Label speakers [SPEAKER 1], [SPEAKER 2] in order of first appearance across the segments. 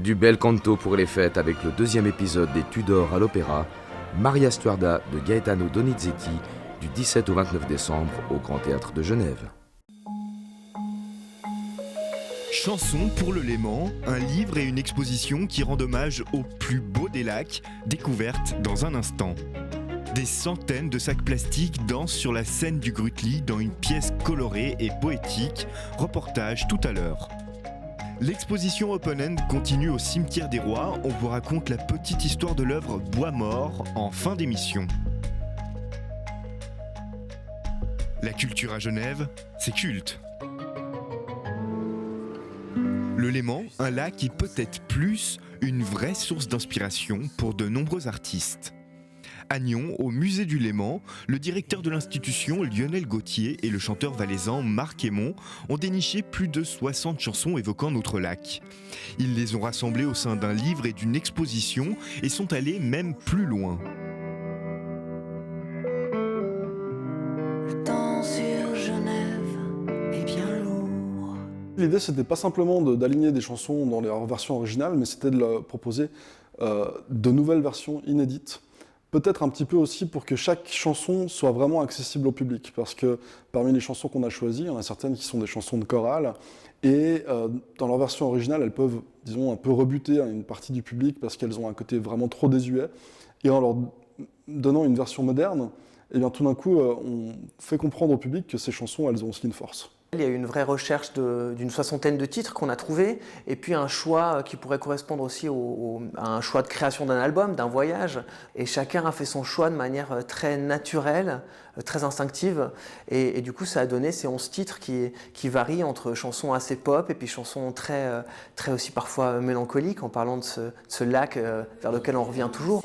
[SPEAKER 1] Du bel canto pour les fêtes avec le deuxième épisode des Tudors à l'Opéra, Maria Stuarda de Gaetano Donizetti, du 17 au 29 décembre au Grand Théâtre de Genève.
[SPEAKER 2] Chansons pour le Léman, un livre et une exposition qui rendent hommage au plus beau des lacs, découverte dans un instant. Des centaines de sacs plastiques dansent sur la scène du Grütli dans une pièce colorée et poétique. Reportage tout à l'heure. L'exposition Open End continue au Cimetière des Rois. On vous raconte la petite histoire de l'œuvre Bois mort en fin d'émission. La culture à Genève, c'est culte. Le Léman, un lac qui peut être plus une vraie source d'inspiration pour de nombreux artistes. À Nyon, au musée du Léman, le directeur de l'institution, Lionel Gauthier, et le chanteur valaisan Marc Aymon ont déniché plus de 60 chansons évoquant notre lac. Ils les ont rassemblées au sein d'un livre et d'une exposition et sont allés même plus loin.
[SPEAKER 3] Le temps sur Genève est bien lourd.
[SPEAKER 4] L'idée, c'était pas simplement d'aligner des chansons dans leur version originale, mais c'était de leur proposer de nouvelles versions inédites. Peut-être un petit peu aussi pour que chaque chanson soit vraiment accessible au public, parce que parmi les chansons qu'on a choisies, il y en a certaines qui sont des chansons de chorale, et dans leur version originale, elles peuvent, disons, un peu rebuter une partie du public, parce qu'elles ont un côté vraiment trop désuet, et en leur donnant une version moderne, et bien tout d'un coup, on fait comprendre au public que ces chansons, elles ont aussi une force.
[SPEAKER 5] Il y a eu une vraie recherche d'une soixantaine de titres qu'on a trouvés, et puis un choix qui pourrait correspondre aussi à un choix de création d'un album, d'un voyage. Et chacun a fait son choix de manière très naturelle, très instinctive. Et du coup, ça a donné ces 11 titres qui varient entre chansons assez pop et puis chansons très aussi parfois mélancoliques, en parlant de ce lac vers lequel on revient toujours.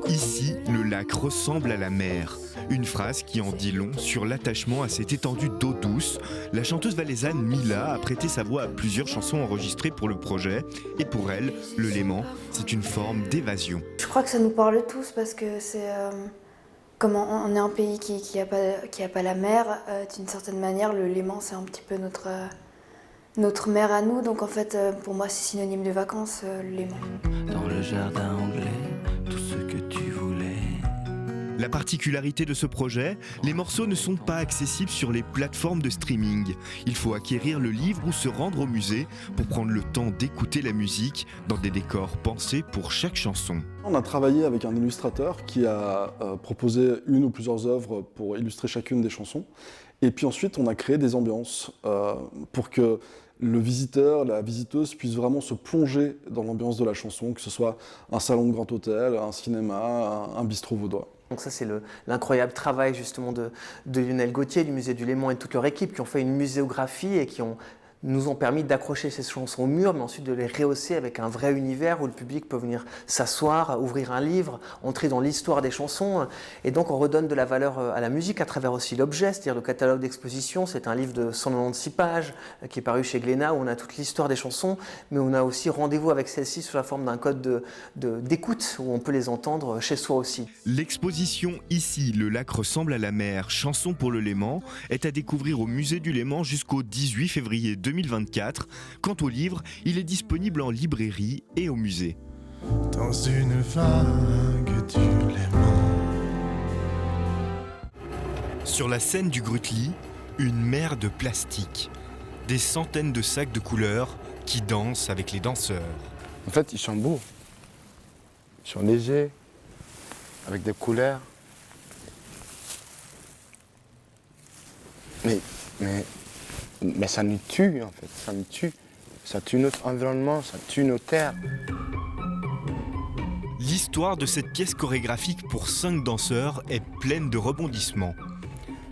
[SPEAKER 2] Ici, le lac ressemble à la mer. Une phrase qui en dit long sur l'attachement à cette étendue d'eau douce. La chanteuse valaisanne Mila a prêté sa voix à plusieurs chansons enregistrées pour le projet. Et pour elle, le Léman, c'est une forme d'évasion.
[SPEAKER 6] Je crois que ça nous parle tous parce que c'est... comme on est un pays qui a pas la mer, d'une certaine manière, le Léman, c'est un petit peu notre mer à nous. Donc en fait, pour moi, c'est synonyme de vacances, le Léman.
[SPEAKER 3] Dans le jardin anglais, tout ce que tu voulais.
[SPEAKER 2] La particularité de ce projet, les morceaux ne sont pas accessibles sur les plateformes de streaming. Il faut acquérir le livre ou se rendre au musée pour prendre le temps d'écouter la musique dans des décors pensés pour chaque chanson.
[SPEAKER 4] On a travaillé avec un illustrateur qui a proposé une ou plusieurs œuvres pour illustrer chacune des chansons. Et puis ensuite, on a créé des ambiances pour que le visiteur, la visiteuse puisse vraiment se plonger dans l'ambiance de la chanson, que ce soit un salon de grand hôtel, un cinéma, un bistrot vaudois.
[SPEAKER 5] Donc ça, c'est l'incroyable travail justement de Lionel Gauthier, du musée du Léman et de toute leur équipe qui ont fait une muséographie et qui nous ont permis d'accrocher ces chansons au mur, mais ensuite de les rehausser avec un vrai univers où le public peut venir s'asseoir, ouvrir un livre, entrer dans l'histoire des chansons. Et donc on redonne de la valeur à la musique à travers aussi l'objet, c'est-à-dire le catalogue d'exposition. C'est un livre de 196 pages qui est paru chez Glénat où on a toute l'histoire des chansons, mais on a aussi rendez-vous avec celles-ci sous la forme d'un code d'écoute où on peut les entendre chez soi aussi.
[SPEAKER 2] L'exposition Ici, le lac ressemble à la mer, chanson pour le Léman, est à découvrir au musée du Léman jusqu'au 18 février 2024. Quant au livre, il est disponible en librairie et au musée.
[SPEAKER 7] Dans une vague du Léman.
[SPEAKER 2] Sur la scène du Grütli, une mer de plastique. Des centaines de sacs de couleurs qui dansent avec les danseurs.
[SPEAKER 8] En fait, ils sont beaux. Ils sont légers, avec des couleurs. Mais ça nous tue, en fait. Ça nous tue. Ça tue notre environnement, ça tue nos terres.
[SPEAKER 2] L'histoire de cette pièce chorégraphique pour 5 danseurs est pleine de rebondissements.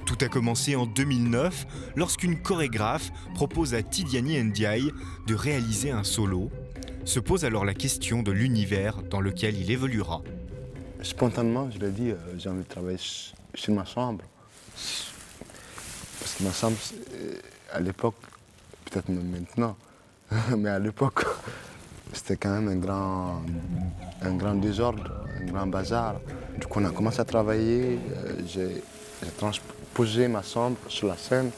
[SPEAKER 2] Tout a commencé en 2009 lorsqu'une chorégraphe propose à Tidiane Ndiaye de réaliser un solo. Se pose alors la question de l'univers dans lequel il évoluera.
[SPEAKER 8] Spontanément, je l'ai dit, j'ai envie de travailler sur ma chambre. Parce que ma chambre, à l'époque, peut-être même maintenant, mais à l'époque, c'était quand même un grand désordre, un grand bazar. Du coup, on a commencé à travailler, j'ai transposé ma chambre sur la scène.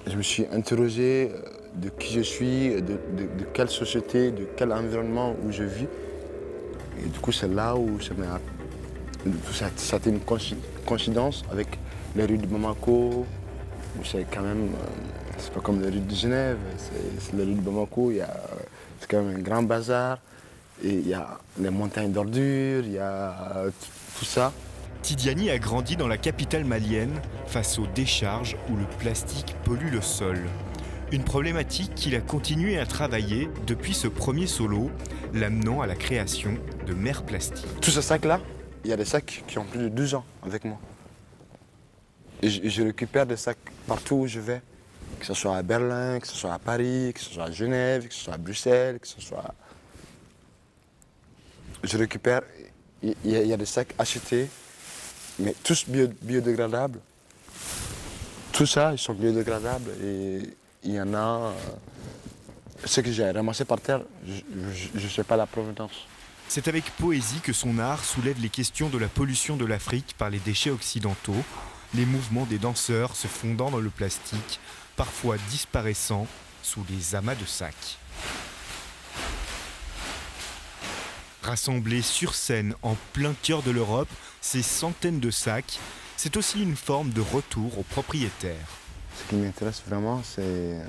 [SPEAKER 8] Je me suis interrogé de qui je suis, de quelle société, de quel environnement où je vis. Et du coup, c'est là où ça a été une coïncidence avec les rues de Bamako, où c'est quand même, c'est pas comme les rues de Genève, c'est les rues de Bamako, c'est quand même un grand bazar, et il y a les montagnes d'ordures, il y a tout ça.
[SPEAKER 2] Tidiane a grandi dans la capitale malienne face aux décharges où le plastique pollue le sol. Une problématique qu'il a continué à travailler depuis ce premier solo, l'amenant à la création de Mère Plastique.
[SPEAKER 8] Tous ces sacs-là, il y a des sacs qui ont plus de 12 ans avec moi. Et je récupère des sacs partout où je vais, que ce soit à Berlin, que ce soit à Paris, que ce soit à Genève, que ce soit à Bruxelles, que ce soit... Je récupère, il y a des sacs achetés, mais tous biodégradables. Tout ça, ils sont biodégradables et il y en a... ce que j'ai ramassé par terre, je ne sais pas la provenance.
[SPEAKER 2] C'est avec poésie que son art soulève les questions de la pollution de l'Afrique par les déchets occidentaux, les mouvements des danseurs se fondant dans le plastique, parfois disparaissant sous les amas de sacs. Rassemblés sur scène en plein cœur de l'Europe, ces centaines de sacs, c'est aussi une forme de retour aux propriétaires.
[SPEAKER 8] Ce qui m'intéresse vraiment, c'est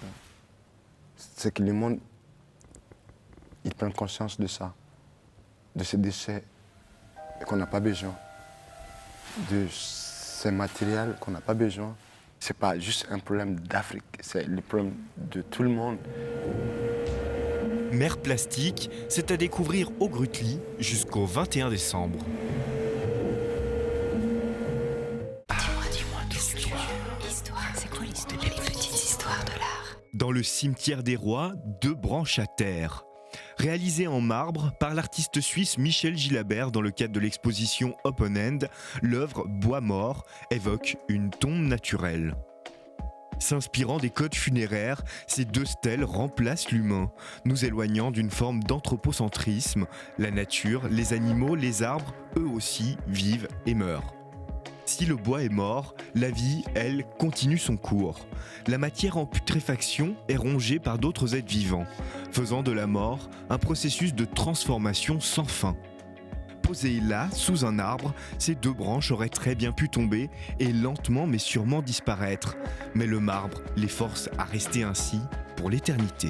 [SPEAKER 8] que le monde il prenne conscience de ça, de ces déchets qu'on n'a pas besoin, de ces matériels qu'on n'a pas besoin. C'est pas juste un problème d'Afrique, c'est le problème de tout le monde.
[SPEAKER 2] Mère Plastique, c'est à découvrir au Grutli jusqu'au 21 décembre.
[SPEAKER 9] Dis-moi l'histoire. C'est quoi l'histoire? Les petites histoires de l'art.
[SPEAKER 2] Dans le cimetière des rois, 2 branches à terre. Réalisé en marbre par l'artiste suisse Michel Gilabert dans le cadre de l'exposition Open End, l'œuvre Bois mort évoque une tombe naturelle. S'inspirant des codes funéraires, ces 2 stèles remplacent l'humain, nous éloignant d'une forme d'anthropocentrisme. La nature, les animaux, les arbres, eux aussi, vivent et meurent. Si le bois est mort, la vie, elle, continue son cours. La matière en putréfaction est rongée par d'autres êtres vivants, faisant de la mort un processus de transformation sans fin. Posées là, sous un arbre, ces 2 branches auraient très bien pu tomber et lentement mais sûrement disparaître. Mais le marbre les force à rester ainsi pour l'éternité.